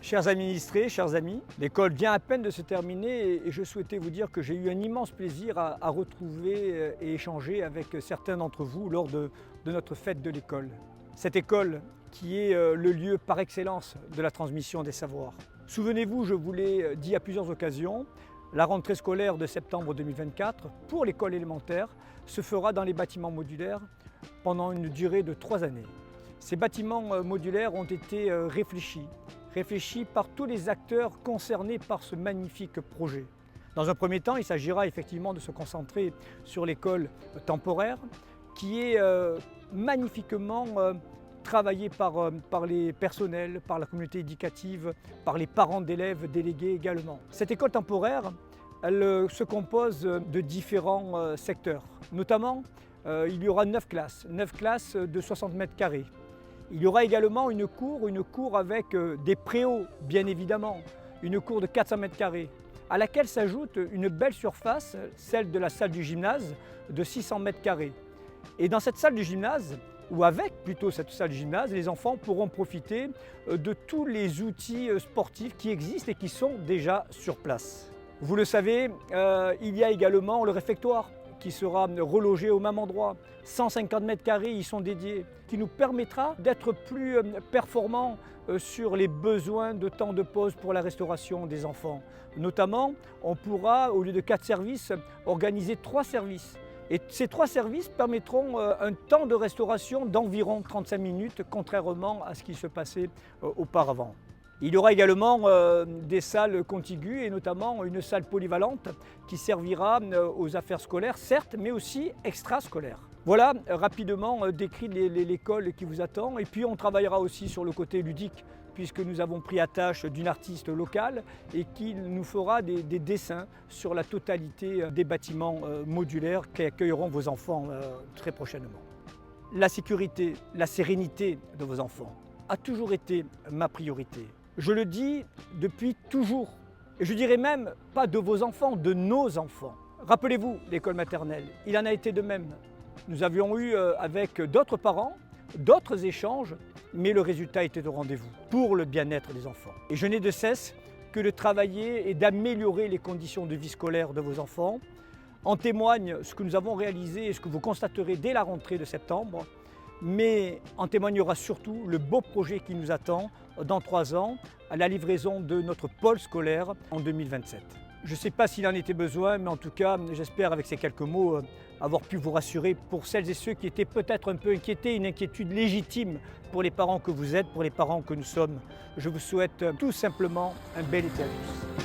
Chers administrés, chers amis, l'école vient à peine de se terminer et je souhaitais vous dire que j'ai eu un immense plaisir à retrouver et échanger avec certains d'entre vous lors de notre fête de l'école. Cette école qui est le lieu par excellence de la transmission des savoirs. Souvenez-vous, je vous l'ai dit à plusieurs occasions, la rentrée scolaire de septembre 2024 pour l'école élémentaire se fera dans les bâtiments modulaires pendant une durée de 3 années. Ces bâtiments modulaires ont été réfléchis par tous les acteurs concernés par ce magnifique projet. Dans un premier temps, il s'agira effectivement de se concentrer sur l'école temporaire qui est magnifiquement travaillée par les personnels, par la communauté éducative, par les parents d'élèves délégués également. Cette école temporaire, elle se compose de différents secteurs. Notamment, il y aura 9 classes de 60 mètres carrés. Il y aura également une cour avec des préaux, bien évidemment, une cour de 400 mètres carrés, à laquelle s'ajoute une belle surface, celle de la salle du gymnase, de 600 mètres carrés. Et dans cette salle du gymnase, ou avec plutôt cette salle du gymnase, les enfants pourront profiter de tous les outils sportifs qui existent et qui sont déjà sur place. Vous le savez, il y a également le réfectoire, qui sera relogé au même endroit. 150 mètres carrés y sont dédiés, qui nous permettra d'être plus performants sur les besoins de temps de pause pour la restauration des enfants. Notamment, on pourra, au lieu de 4 services, organiser 3 services. Et ces 3 services permettront un temps de restauration d'environ 35 minutes, contrairement à ce qui se passait auparavant. Il y aura également des salles contiguës et notamment une salle polyvalente qui servira aux affaires scolaires, certes, mais aussi extrascolaires. Voilà rapidement décrit l'école qui vous attend. Et puis on travaillera aussi sur le côté ludique, puisque nous avons pris à tâche d'une artiste locale et qui nous fera des dessins sur la totalité des bâtiments modulaires qui accueilleront vos enfants très prochainement. La sécurité, la sérénité de vos enfants a toujours été ma priorité. Je le dis depuis toujours, et je dirais même pas de vos enfants, de nos enfants. Rappelez-vous l'école maternelle, il en a été de même. Nous avions eu avec d'autres parents, d'autres échanges, mais le résultat était au rendez-vous pour le bien-être des enfants. Et je n'ai de cesse que de travailler et d'améliorer les conditions de vie scolaire de vos enfants. En témoigne ce que nous avons réalisé et ce que vous constaterez dès la rentrée de septembre. Mais en témoignera surtout le beau projet qui nous attend dans 3 ans, à la livraison de notre pôle scolaire en 2027. Je ne sais pas s'il en était besoin, mais en tout cas, j'espère avec ces quelques mots avoir pu vous rassurer pour celles et ceux qui étaient peut-être un peu inquiétés, une inquiétude légitime pour les parents que vous êtes, pour les parents que nous sommes. Je vous souhaite tout simplement un bel été à tous.